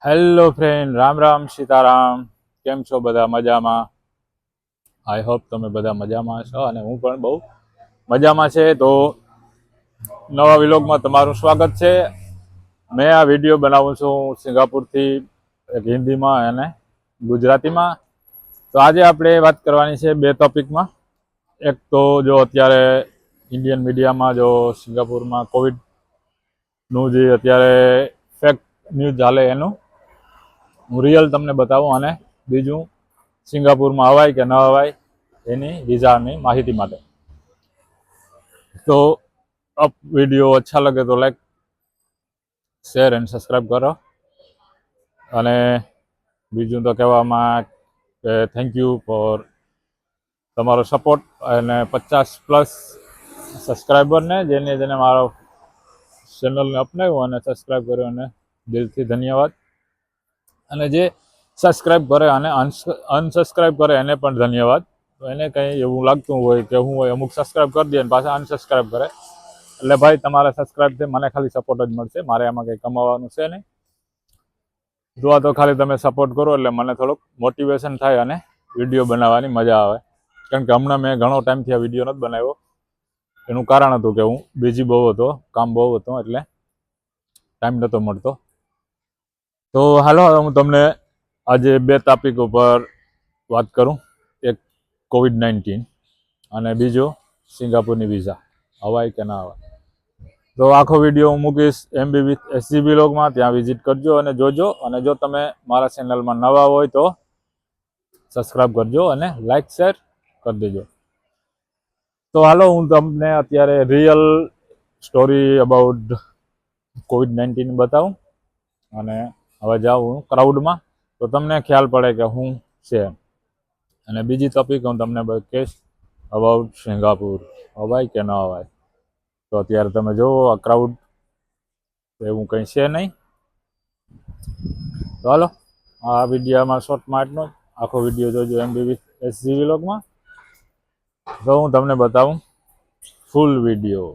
Hello friend, Ram Ram Sitaram. કેમ છો બધા? મજામાં? આઈ હોપ તમે બધા મજામાં છો અને હું પણ બહુ મજામાં છે. તો નવા વિલોગમાં તમારું સ્વાગત છે. મેં આ વિડીયો બનાવું છું સિંગાપુરથી, એક હિન્દીમાં અને ગુજરાતીમાં. તો આજે આપણે વાત કરવાની છે બે ટોપિકમાં. એક તો જો અત્યારે ઇન્ડિયન મીડિયામાં જો સિંગાપુરમાં કોવિડનું જે અત્યારે ફેક ન્યૂઝ ચાલે એનું હું રિયલ તમને બતાવું, અને બીજું સિંગાપુરમાં અવાય કે ન અવાય એની વિઝાની માહિતી માટે. તો અપ વિડીયો અચ્છા લગે તો લાઈક શેર એન્ડ સબસ્ક્રાઈબ કરો. અને બીજું તો કહેવામાં કે થેન્ક યુ ફોર તમારો સપોર્ટ અને 50+ સબસ્ક્રાઈબરને જેને મારો ચેનલને અપનાવ્યું અને સબસ્ક્રાઈબ કર્યો, અને દિલથી ધન્યવાદ. અને જે સબસ્ક્રાઈબ કરે અને અનસબસ્ક્રાઈબ કરે એને પણ ધન્યવાદ. તો એને કંઈ એવું લાગતું હોય કે હું હોય અમુક સબસ્ક્રાઈબ કરી દે અને પાછા અનસબસ્ક્રાઈબ કરે, એટલે ભાઈ તમારા સબસ્ક્રાઈબથી મને ખાલી સપોર્ટ જ મળશે, મારે આમાં કંઈ કમાવાનું છે નહીં. જો આ તો ખાલી તમે સપોર્ટ કરો એટલે મને થોડુંક મોટિવેશન થાય અને વિડીયો બનાવવાની મજા આવે. કારણ કે હમણાં મેં ઘણો ટાઈમથી આ વિડીયો નથી બનાવ્યો. એનું કારણ હતું કે હું બિઝી બહુ હતો, કામ બહુ હતું, એટલે ટાઈમ નહોતો મળતો. તો હાલો હું તમને આજે બે ટોપિક ઉપર વાત કરું. એક COVID-19 અને બીજો સિંગાપુરની વિઝા, અવાય કે ના અવાય. તો આખો વિડીયો હું મૂકીશ MB વિથ SG વ્લોગમાં, ત્યાં વિઝિટ કરજો અને જોજો. અને જો તમે મારા ચેનલમાં નવા હોય તો સબસ્ક્રાઈબ કરજો અને લાઈક શેર કરી દેજો. તો હાલો હું તમને અત્યારે રિયલ સ્ટોરી અબાઉટ COVID-19 બતાવું. અને હવે જાઉં ક્રાઉડમાં તો તમને ખ્યાલ પડે કે હું છે. અને બીજી ટોપિક હું તમને કહીશ અબાઉટ સિંગાપુર, અવાય કે ન અવાય. તો અત્યારે તમે જુઓ આ ક્રાઉડ, એવું કંઈ છે નહીં. તો હાલો આ વિડીયોમાં શોર્ટમાં એટલો જ. આખો વિડીયો જોજો MB વિથ SG વ્લોગમાં. તો હું તમને બતાવું ફૂલ વિડીયો.